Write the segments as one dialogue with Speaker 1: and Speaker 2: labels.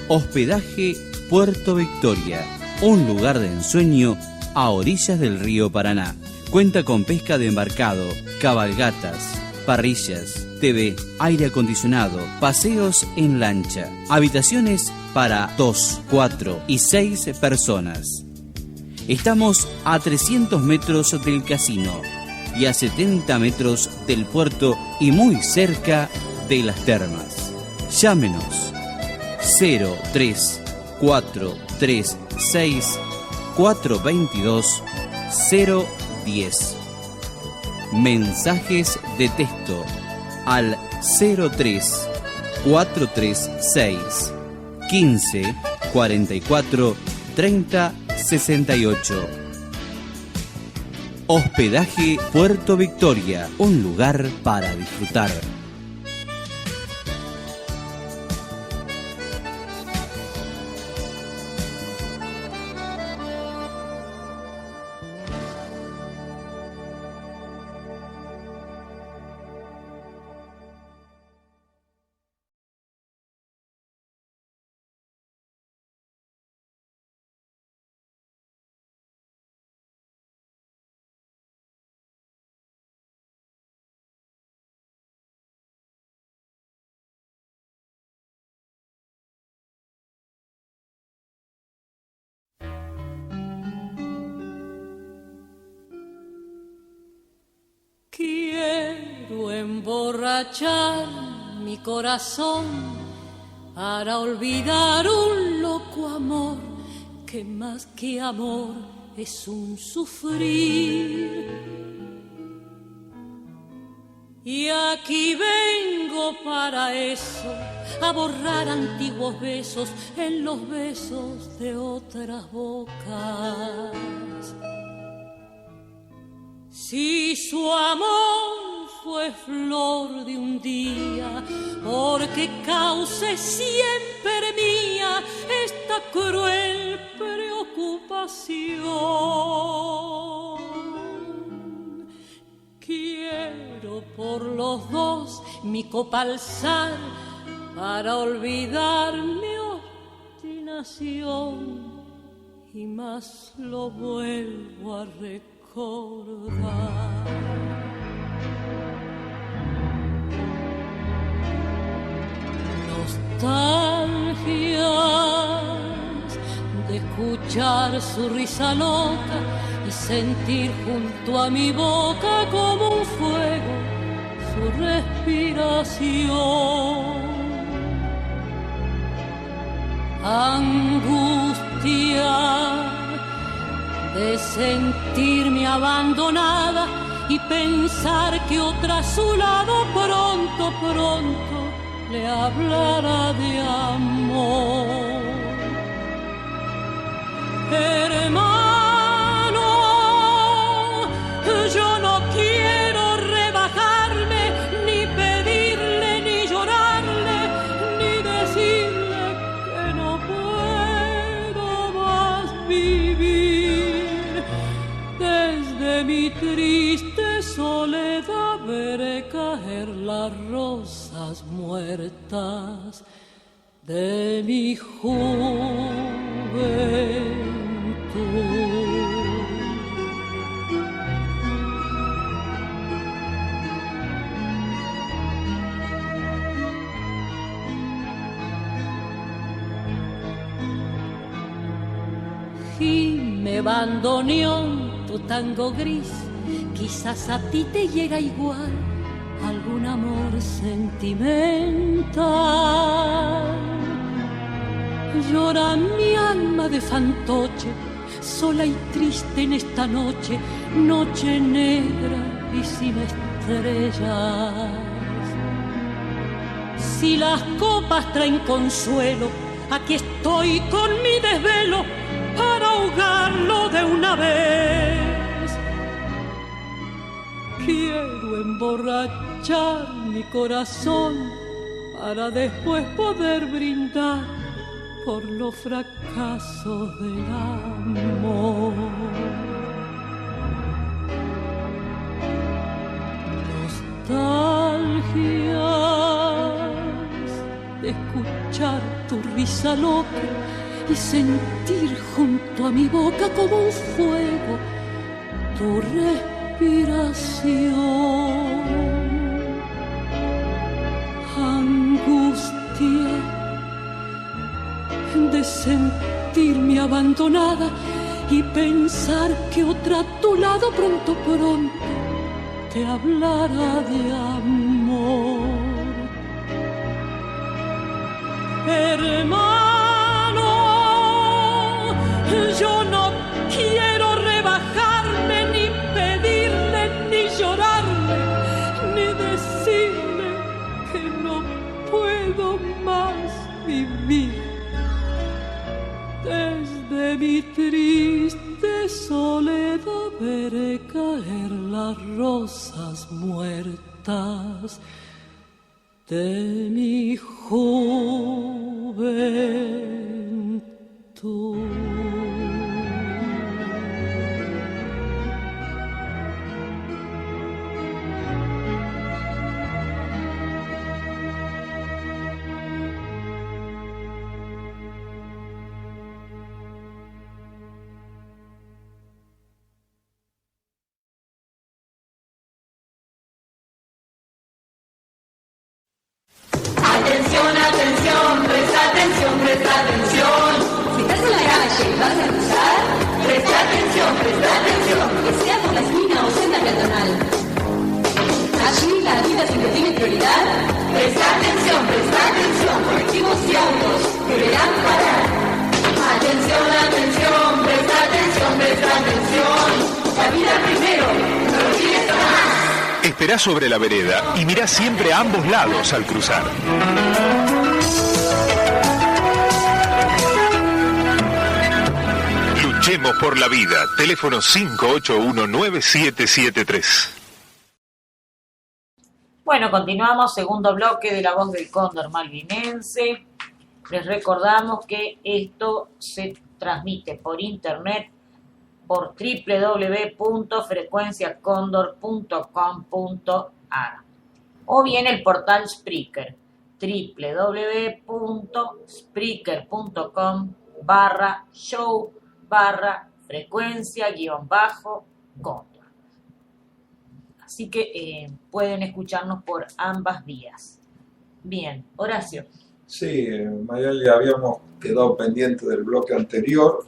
Speaker 1: Hospedaje Puerto Victoria, un lugar de ensueño a orillas del río Paraná. Cuenta con pesca de embarcado, cabalgatas, parrillas, TV, aire acondicionado, paseos en lancha, habitaciones para 2, 4 y 6 personas. Estamos a 300 metros del casino y a 70 metros del puerto y muy cerca de las termas. Llámenos 03 436 422 010. Mensajes de texto al 03 436 15 44 30 68. Hospedaje Puerto Victoria, un lugar para disfrutar.
Speaker 2: Quiero emborrachar mi corazón para olvidar un loco amor que más que amor es un sufrir. Y aquí vengo para eso, a borrar antiguos besos en los besos de otras bocas. Si su amor fue flor de un día, porque cause siempre mía esta cruel preocupación. Quiero por los dos mi copa alzar para olvidar mi obstinación, y más lo vuelvo a recordar. Nostalgias de escuchar su risa loca y sentir junto a mi boca como un fuego su respiración. Angustia de sentirme abandonada y pensar que otra a su lado pronto, pronto le hablará de amor. Hermano, yo no quiero rebajarme, ni pedirle, ni llorarle, ni decirle que no puedo más vivir. Desde mi triste soledad veré caer las rosas muertas de mi juventud. Gime bandoneón tu tango gris, quizás a ti te llega igual algún amor sentimental. Llora mi alma de fantoche, sola y triste en esta noche, noche negra y sin estrellas. Si las copas traen consuelo, aquí estoy con mi desvelo para ahogarlo de una vez. Quiero emborrachar mi corazón para después poder brindar por los fracasos del amor. Nostalgias escuchar tu risa loca y sentir junto a mi boca como un fuego tu respiración. Angustia de sentirme abandonada y pensar que otra a tu lado pronto te hablará de amor. Hermano, yo no quiero rebajarme, ni pedirle, ni llorarle, ni decirle que no puedo más vivir. Desde mi triste soledad veré caer las rosas muertas de mi juventud.
Speaker 3: Atención, atención, presta atención, presta atención. Si estás en la calle y vas a cruzar, presta atención, que sea por la esquina o senda peatonal. Allí la vida siempre tiene prioridad. Presta atención, colectivos y autos deberán parar. Atención, atención, presta atención. La vida primero, no lo olvides jamás.
Speaker 4: Esperá sobre la vereda y mirá siempre a ambos lados al cruzar. Luchemos por la vida. Teléfono 581-9773.
Speaker 5: Bueno, continuamos, segundo bloque de La Voz del Cóndor Malvinense. Les recordamos que esto se transmite por internet por www.frecuenciacondor.com.ar o bien el portal Spreaker, www.spreaker.com/show/frecuencia_cóndor. Así que pueden escucharnos por ambas vías. Bien, Horacio.
Speaker 6: Sí, Mayali, habíamos quedado pendiente del bloque anterior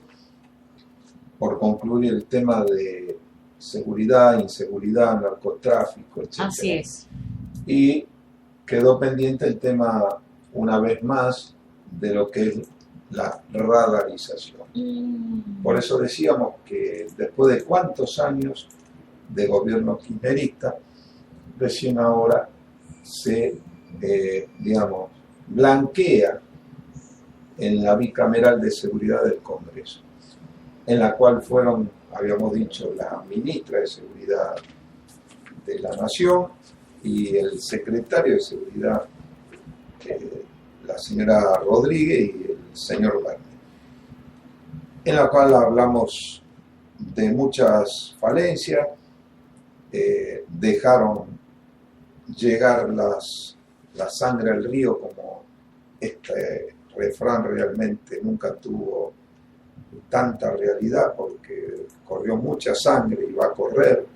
Speaker 6: por concluir el tema de seguridad, inseguridad, narcotráfico, etc.
Speaker 5: Así es.
Speaker 6: Y quedó pendiente el tema, una vez más, de lo que es la radarización. Por eso decíamos que después de cuántos años de gobierno kirchnerista, recién ahora se, blanquea en la bicameral de seguridad del Congreso, en la cual fueron, habíamos dicho, la ministra de Seguridad de la Nación y el secretario de Seguridad, la señora Rodríguez y el señor Wagner, en la cual hablamos de muchas falencias, dejaron llegar la sangre al río, como este refrán realmente nunca tuvo tanta realidad, porque corrió mucha sangre y va a correr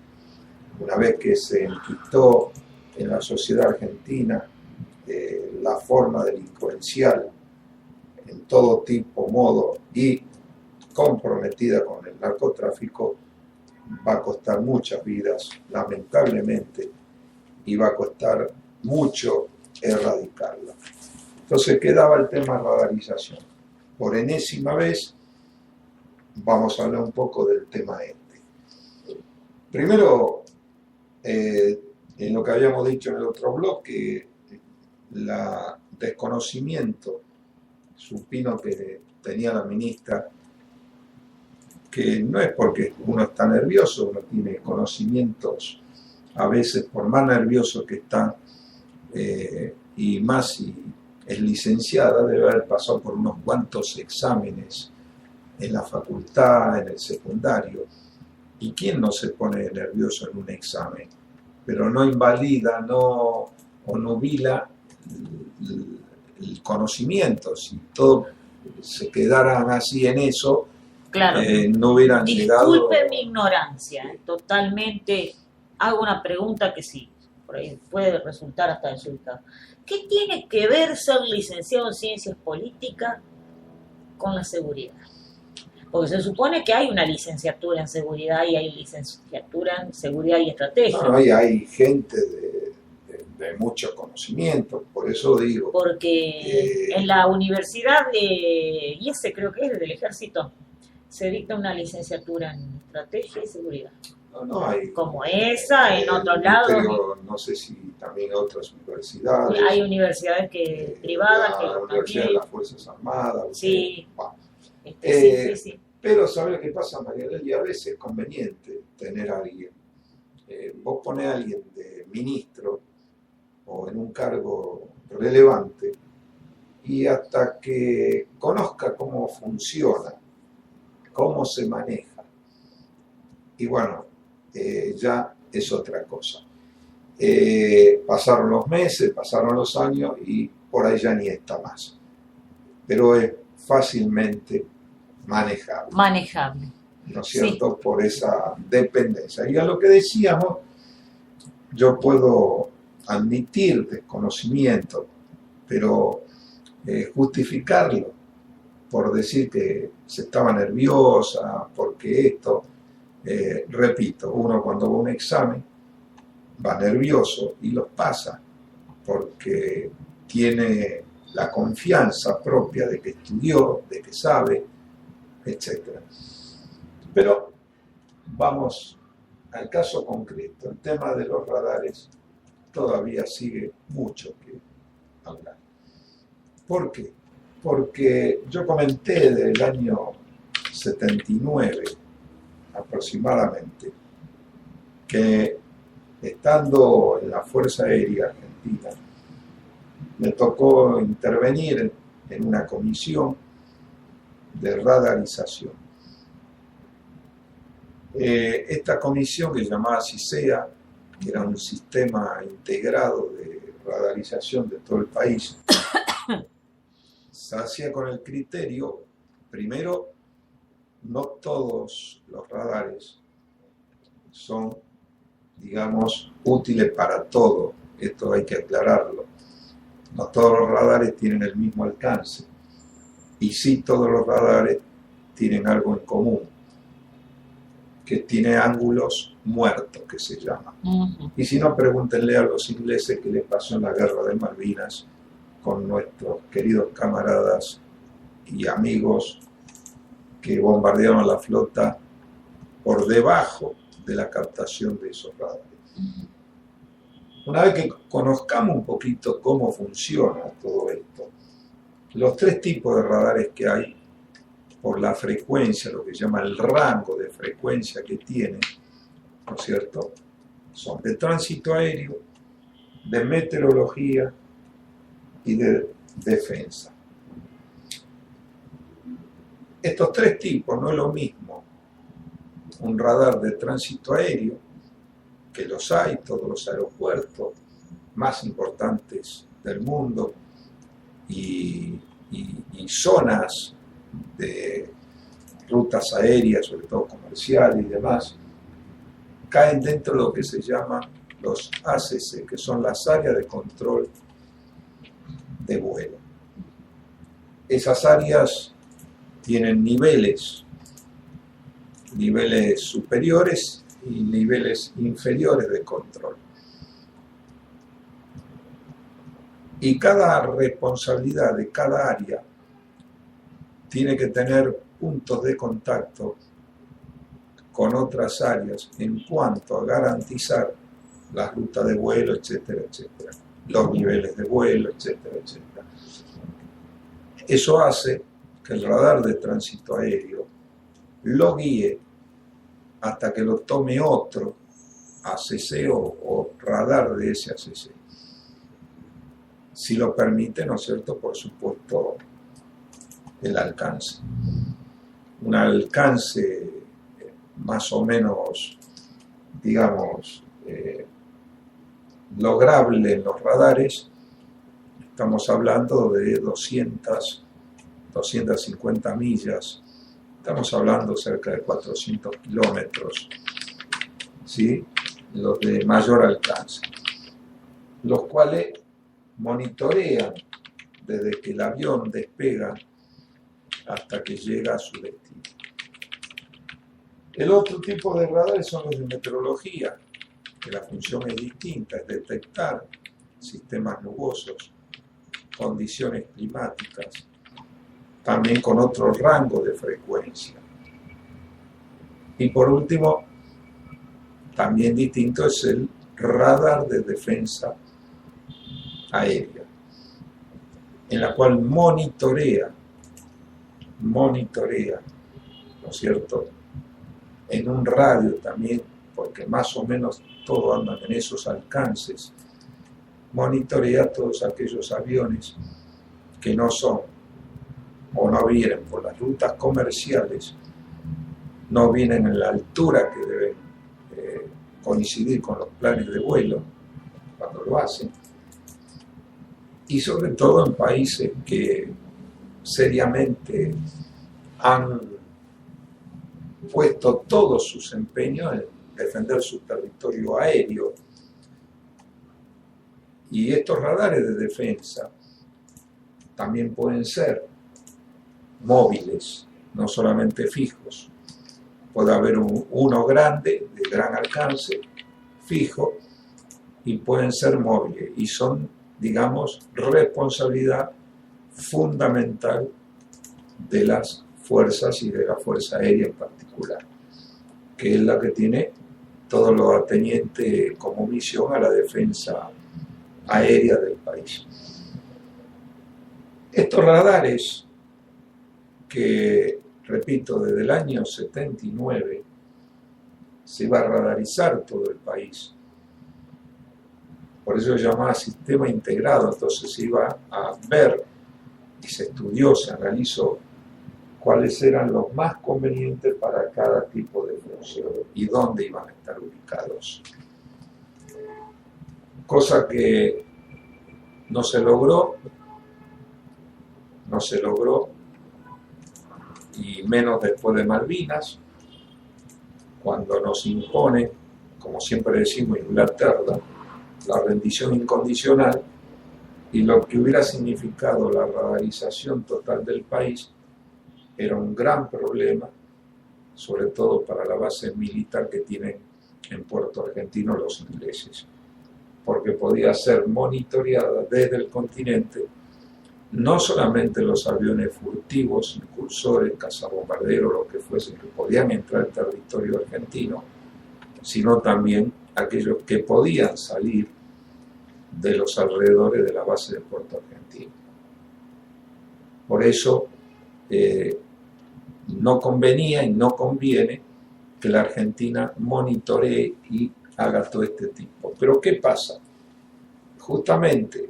Speaker 6: una vez que se enquistó en la sociedad argentina la forma delincuencial en todo tipo, modo y comprometida con el narcotráfico. Va a costar muchas vidas, lamentablemente, y va a costar mucho erradicarla. Entonces quedaba el tema radarización. Por enésima vez vamos a hablar un poco del tema este. Primero, en lo que habíamos dicho en el otro bloque, la desconocimiento supino que tenía la ministra, que no es porque uno está nervioso, uno tiene conocimientos a veces, por más nervioso que está, y más si es licenciada, debe haber pasado por unos cuantos exámenes en la facultad, en el secundario. ¿Y quién no se pone nervioso en un examen? Pero no invalida, no nubila el conocimiento, si todos se quedaran así en eso,
Speaker 5: Claro.
Speaker 6: no hubieran llegado...
Speaker 5: Disculpe mi ignorancia, totalmente. Hago una pregunta que sí, por ahí puede resultar hasta desubicada. ¿Qué tiene que ver ser licenciado en Ciencias Políticas con la seguridad? Porque se supone que hay una licenciatura en seguridad y hay licenciatura en seguridad y estrategia.
Speaker 6: No, y hay gente de mucho conocimiento, por eso digo...
Speaker 5: Porque en la universidad de IESE, creo que es del Ejército, se dicta una licenciatura en estrategia y seguridad.
Speaker 6: No hay...
Speaker 5: Como esa, en otros lados.
Speaker 6: Pero no sé si también otras universidades...
Speaker 5: Hay universidades privadas que
Speaker 6: la
Speaker 5: lo
Speaker 6: Universidad de
Speaker 5: también.
Speaker 6: las Fuerzas Armadas...
Speaker 5: Sí.
Speaker 6: Bueno,
Speaker 5: Sí.
Speaker 6: pero ¿sabes lo que pasa, María Delia? A veces es conveniente tener a alguien. Vos ponés a alguien de ministro o en un cargo relevante y hasta que conozca cómo funciona, cómo se maneja, y bueno, ya es otra cosa. Pasaron los meses, pasaron los años y por ahí ya ni está más. Pero es fácilmente manejable, ¿no es cierto? Sí. Por esa dependencia. Y a lo que decíamos, yo puedo admitir desconocimiento, pero justificarlo por decir que se estaba nerviosa, porque esto, repito, uno cuando va a un examen va nervioso y los pasa porque tiene la confianza propia de que estudió, de que sabe, etc. Pero vamos al caso concreto. El tema de los radares todavía sigue mucho que hablar. ¿Por qué? Porque yo comenté del año 79 aproximadamente que estando en la Fuerza Aérea Argentina me tocó intervenir en una comisión de radarización. Esta comisión, que se llamaba CISEA, que era un sistema integrado de radarización de todo el país, se hacía con el criterio, primero, no todos los radares son, digamos, útiles para todo. Esto hay que aclararlo. No todos los radares tienen el mismo alcance. Y sí todos los radares tienen algo en común, que tiene ángulos muertos, que se llama. Y si no, pregúntenle a los ingleses qué les pasó en la guerra de Malvinas con nuestros queridos camaradas y amigos que bombardearon la flota por debajo de la captación de esos radares. Una vez que conozcamos un poquito cómo funciona todo esto, los tres tipos de radares que hay, por la frecuencia, lo que se llama el rango de frecuencia que tienen, ¿no es cierto?, son de tránsito aéreo, de meteorología y de defensa. Estos tres tipos no es lo mismo un radar de tránsito aéreo, que los hay, todos los aeropuertos más importantes del mundo y zonas de rutas aéreas, sobre todo comerciales y demás, caen dentro de lo que se llama los ACC, que son las áreas de control de vuelo. Esas áreas tienen niveles superiores y niveles inferiores de control. Y cada responsabilidad de cada área tiene que tener puntos de contacto con otras áreas en cuanto a garantizar la ruta de vuelo, etcétera, etcétera, los niveles de vuelo, etcétera, etcétera. Eso hace que el radar de tránsito aéreo lo guíe hasta que lo tome otro ACC o radar de ese ACC. Si lo permite, ¿no es cierto?, por supuesto, el alcance. Un alcance más o menos, digamos, lograble en los radares estamos hablando de 250 millas, estamos hablando cerca de 400 kilómetros, ¿sí? Los de mayor alcance, los cuales monitorean desde que el avión despega hasta que llega a su destino. El otro tipo de radares son los de meteorología, que la función es distinta, es detectar sistemas nubosos, condiciones climáticas, también con otro rango de frecuencia. Y por último, también distinto es el radar de defensa aérea, en la cual monitorea, ¿no es cierto?, en un radio también, porque más o menos todo andan en esos alcances, monitorea todos aquellos aviones que no son o no vienen por las rutas comerciales, no vienen en la altura que deben coincidir con los planes de vuelo cuando lo hacen, y sobre todo en países que seriamente han puesto todos sus empeños en defender su territorio aéreo. Y estos radares de defensa también pueden ser móviles, no solamente fijos. Puede haber uno grande, de gran alcance, fijo, y pueden ser móviles. Y son, digamos, responsabilidad fundamental de las fuerzas y de la Fuerza Aérea en particular, que es la que tiene todo lo ateniente como misión a la defensa aérea del país. Estos radares, que repito, desde el año 79 se iba a radarizar todo el país, por eso se llamaba sistema integrado, entonces se iba a ver y se estudió, se analizó cuáles eran los más convenientes para cada tipo de función y dónde iban a estar ubicados. Cosa que no se logró, y menos después de Malvinas, cuando nos impone, como siempre decimos, Inglaterra, la rendición incondicional, y lo que hubiera significado la radarización total del país era un gran problema, sobre todo para la base militar que tienen en Puerto Argentino los ingleses, porque podía ser monitoreada desde el continente no solamente los aviones furtivos, incursores, cazabombarderos, lo que fuese, que podían entrar al territorio argentino, sino también aquellos que podían salir de los alrededores de la base de Puerto Argentino. Por eso no convenía y no conviene que la Argentina monitoree y haga todo este tipo. Pero ¿qué pasa? Justamente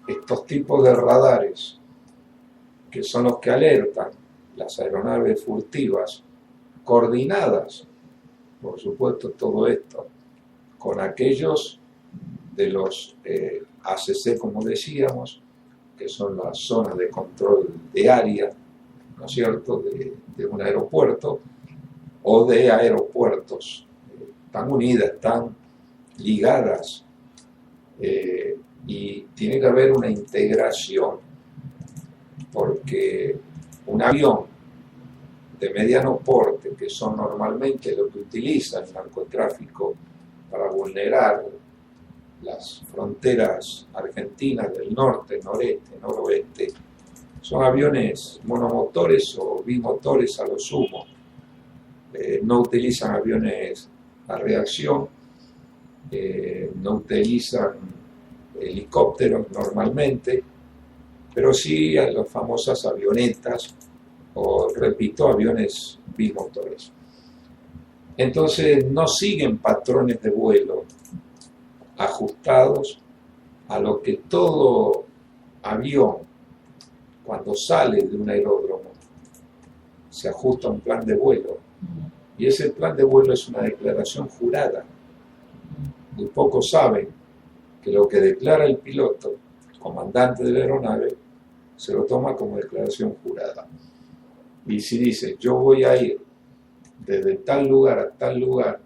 Speaker 6: estos tipos de radares, que son los que alertan las aeronaves furtivas, coordinadas, por supuesto, todo esto, con aquellos de los ACC, como decíamos, que son las zonas de control de área, ¿no es cierto?, de un aeropuerto o de aeropuertos, están unidas, están ligadas, y tiene que haber una integración, porque un avión de mediano porte, que son normalmente lo que utiliza el narcotráfico para vulnerar las fronteras argentinas del norte, noreste, noroeste, son aviones monomotores o bimotores a lo sumo. No utilizan aviones a reacción, no utilizan helicópteros normalmente, pero sí a las famosas avionetas o, repito, aviones bimotores. Entonces no siguen patrones de vuelo ajustados a lo que todo avión, cuando sale de un aeródromo, se ajusta a un plan de vuelo. Y ese plan de vuelo es una declaración jurada. Muy pocos saben que lo que declara el piloto comandante de la aeronave, se lo toma como declaración jurada. Y si dice, yo voy a ir desde tal lugar a tal lugar,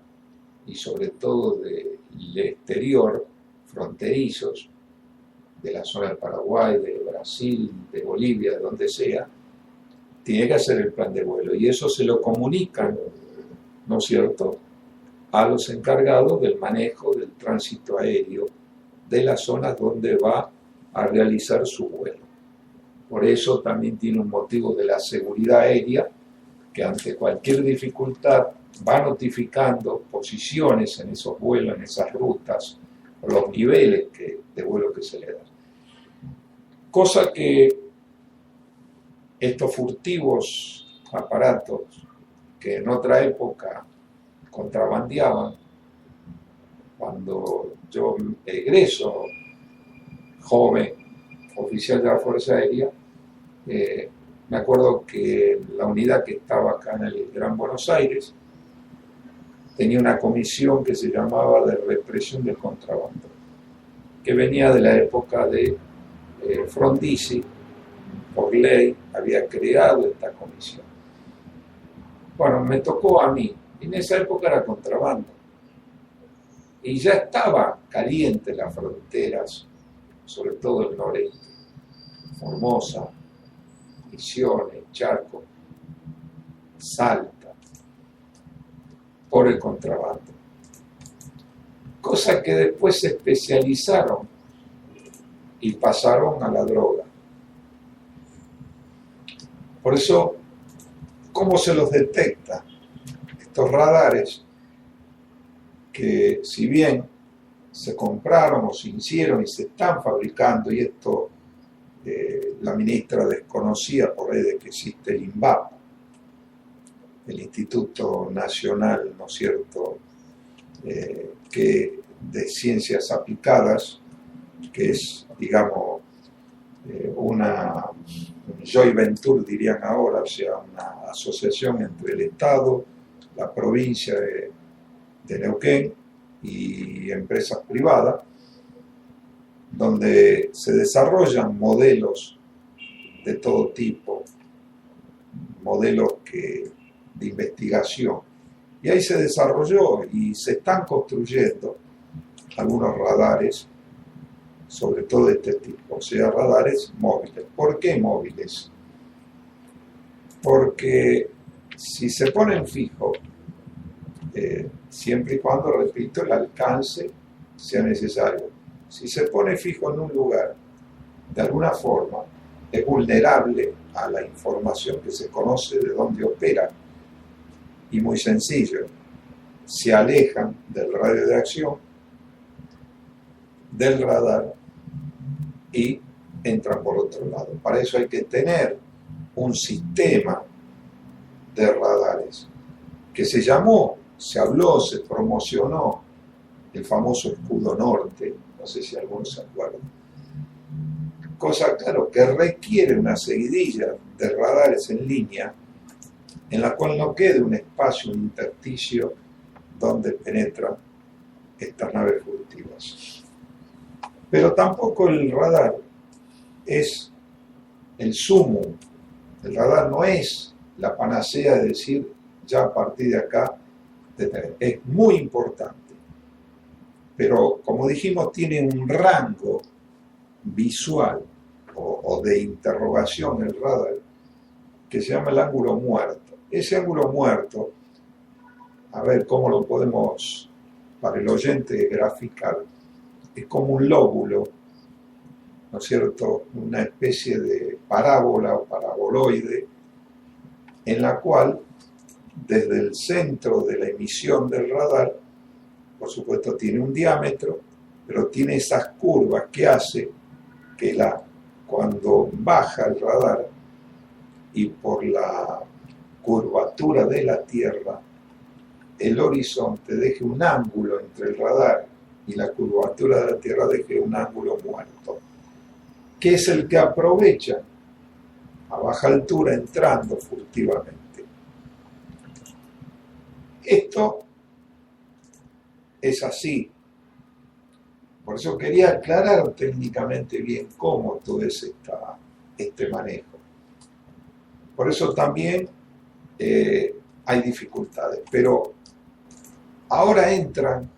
Speaker 6: y sobre todo del exterior, fronterizos, de la zona del Paraguay, de Brasil, de Bolivia, de donde sea, tiene que hacer el plan de vuelo. Y eso se lo comunican, ¿no es cierto?, a los encargados del manejo del tránsito aéreo de las zonas donde va a realizar su vuelo. Por eso también tiene un motivo de la seguridad aérea, que ante cualquier dificultad va notificando posiciones en esos vuelos, en esas rutas, o los niveles de vuelo que se le dan. Cosa que estos furtivos aparatos que en otra época contrabandeaban, cuando yo egreso joven, oficial de la Fuerza Aérea, me acuerdo que la unidad que estaba acá en el Gran Buenos Aires tenía una comisión que se llamaba de represión del contrabando, que venía de la época de Frondizi. Por ley había creado esta comisión. Bueno, me tocó a mí, y en esa época era contrabando, y ya estaba caliente las fronteras, sobre todo el noreste, Formosa, Misiones, Chaco, Salta, por el contrabando. Cosa que después se especializaron y pasaron a la droga. Por eso, ¿cómo se los detecta? Estos radares que, si bien se compraron o se hicieron y se están fabricando, y esto la ministra desconocía por ahí de que existe el INVAP, el Instituto Nacional, ¿no es cierto?, que de Ciencias Aplicadas, que es, digamos, una joint venture, dirían ahora, o sea, una asociación entre el Estado, la provincia de Neuquén y empresas privadas, donde se desarrollan modelos de todo tipo, modelos de investigación. Y ahí se desarrolló y se están construyendo algunos radares, sobre todo de este tipo, o sea, radares móviles. ¿Por qué móviles? Porque si se ponen fijos, siempre y cuando, repito, el alcance sea necesario. Si se pone fijo en un lugar, de alguna forma, es vulnerable a la información que se conoce de dónde opera. Y muy sencillo, se alejan del radio de acción, del radar, y entran por otro lado. Para eso hay que tener un sistema de radares que se llamó, se habló, se promocionó, el famoso escudo norte, no sé si algunos se acuerdan. Cosa, claro, que requiere una seguidilla de radares en línea en la cual no quede un espacio, un intersticio donde penetran estas naves furtivas. Pero tampoco el radar es el sumo. El radar no es la panacea de decir, ya a partir de acá, es muy importante. Pero, como dijimos, tiene un rango visual o de interrogación el radar que se llama el ángulo muerto. Ese ángulo muerto, a ver cómo lo podemos, para el oyente, graficar, es como un lóbulo, ¿no es cierto?, una especie de parábola o paraboloide, en la cual, desde el centro de la emisión del radar, por supuesto tiene un diámetro, pero tiene esas curvas que hace que cuando baja el radar y por la curvatura de la Tierra, el horizonte deje un ángulo entre el radar y la curvatura de la Tierra deje un ángulo muerto, que es el que aprovecha a baja altura entrando furtivamente. Esto es así, Por eso quería aclarar técnicamente bien cómo todo es este manejo. Por eso también hay dificultades, pero ahora entran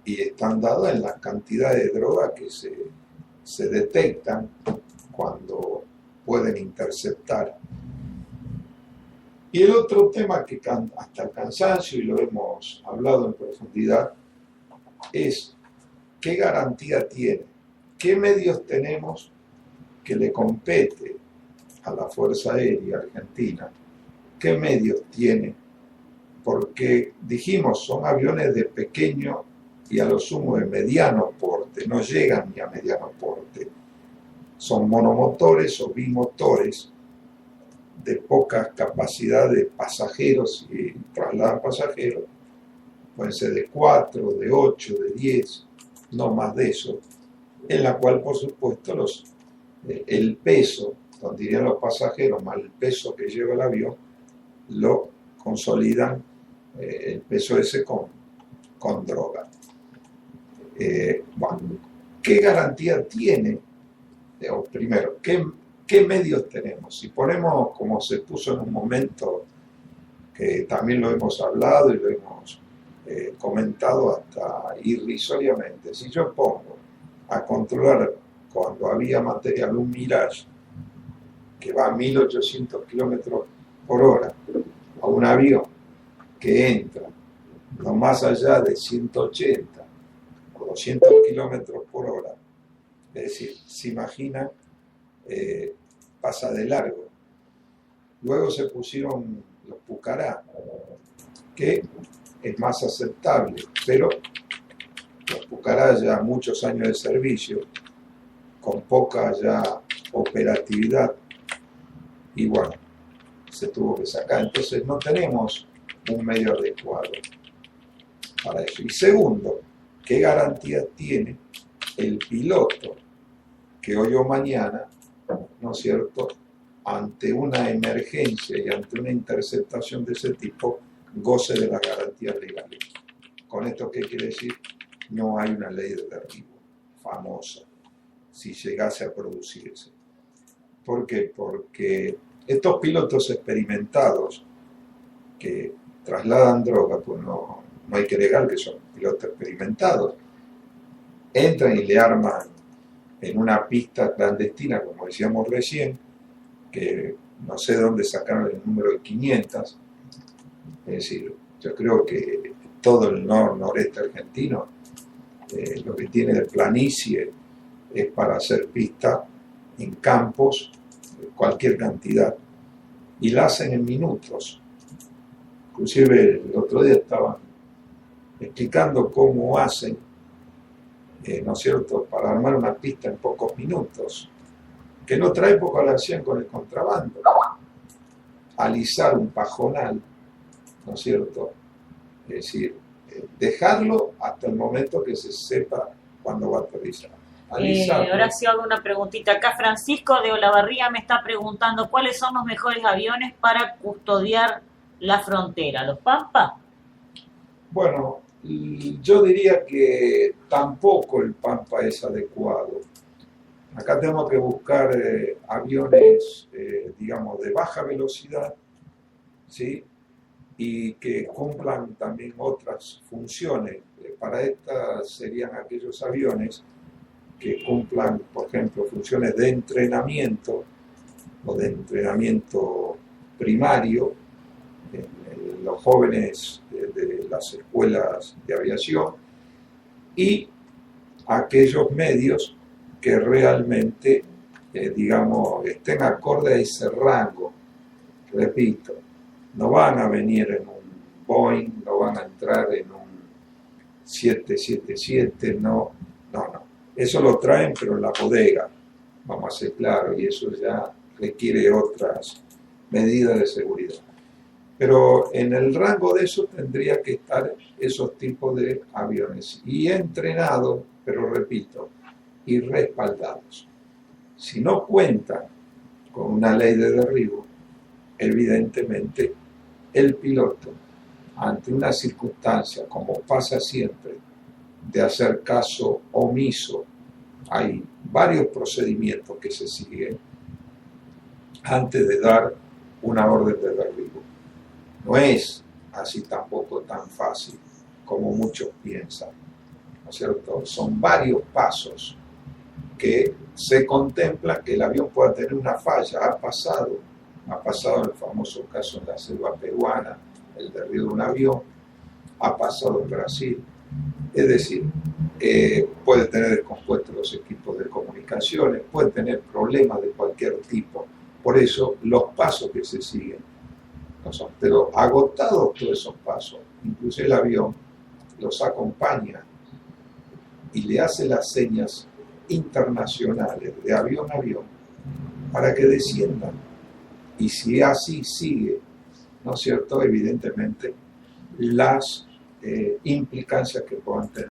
Speaker 6: y están dadas en las cantidades de droga que se detectan cuando pueden interceptar. Y el otro tema que hasta el cansancio, y lo hemos hablado en profundidad, es qué garantía tiene, qué medios tenemos que le compete a la Fuerza Aérea Argentina, qué medios tiene, porque dijimos, son aviones de pequeño y a lo sumo de mediano porte, no llegan ni a mediano porte, son monomotores o bimotores de poca capacidad de pasajeros y trasladan pasajeros, pueden ser de 4, de 8, de 10, no más de eso, en la cual por supuesto el peso, donde irían los pasajeros, más el peso que lleva el avión, lo consolidan el peso ese con droga. Bueno, ¿qué garantía tiene? Primero, ¿qué medios tenemos? Si ponemos, como se puso en un momento, que también lo hemos hablado y lo hemos comentado hasta irrisoriamente, si yo pongo a controlar cuando había material un Mirage que va a 1800 kilómetros por hora a un avión que entra no más allá de 180 o 200 kilómetros por hora, es decir, se imagina, pasa de largo. Luego se pusieron los Pucará, que es más aceptable, pero los Pucará ya muchos años de servicio, con poca ya operatividad, y bueno, se tuvo que sacar. Entonces no tenemos un medio adecuado para eso. Y segundo, ¿qué garantía tiene el piloto que hoy o mañana, ¿no es cierto?, ante una emergencia y ante una interceptación de ese tipo, goce de las garantías legales? ¿Con esto qué quiere decir? No hay una ley de derribo famosa, si llegase a producirse. ¿Por qué? Porque estos pilotos experimentados que trasladan droga, pues no hay que negar que son pilotos experimentados, entran y le arman en una pista clandestina, como decíamos recién, que no sé dónde sacaron el número de 500, es decir, yo creo que todo el noreste argentino, lo que tiene de planicie es para hacer pista en campos, cualquier cantidad, y la hacen en minutos. Inclusive el otro día estaban explicando cómo hacen, ¿no es cierto?, para armar una pista en pocos minutos, que en otra época lo hacían con el contrabando, alisar un pajonal, ¿no es cierto?, es decir, dejarlo hasta el momento que se sepa cuándo va a aterrizar.
Speaker 5: Ahora sí hago una preguntita acá. Francisco de Olavarría me está preguntando cuáles son los mejores aviones para custodiar la frontera. ¿Los Pampa?
Speaker 6: Bueno, yo diría que tampoco el Pampa es adecuado. Acá tenemos que buscar aviones, digamos, de baja velocidad, ¿sí?, y que cumplan también otras funciones. Para estas serían aquellos aviones que cumplan, por ejemplo, funciones de entrenamiento o de entrenamiento primario en los jóvenes de las escuelas de aviación, y aquellos medios que realmente, digamos, estén acorde a ese rango. Repito, no van a venir en un Boeing, no van a entrar en un 777, no. Eso lo traen, pero en la bodega, vamos a ser claros, y eso ya requiere otras medidas de seguridad. Pero en el rango de eso tendría que estar esos tipos de aviones, y entrenados, pero repito, y respaldados. Si no cuentan con una ley de derribo, evidentemente el piloto, ante una circunstancia, como pasa siempre, de hacer caso omiso. Hay varios procedimientos que se siguen antes de dar una orden de derribo. No es así tampoco tan fácil como muchos piensan, ¿no es cierto? Son varios pasos que se contempla que el avión pueda tener una falla. Ha pasado el famoso caso en la selva peruana, el derribo de un avión, ha pasado en Brasil. Es decir, puede tener descompuestos los equipos de comunicaciones, puede tener problemas de cualquier tipo. Por eso los pasos que se siguen no son. Pero agotados todos esos pasos, incluso el avión los acompaña y le hace las señas internacionales de avión a avión para que desciendan. Y si así sigue, ¿no es cierto?, evidentemente las implicancias que puedan tener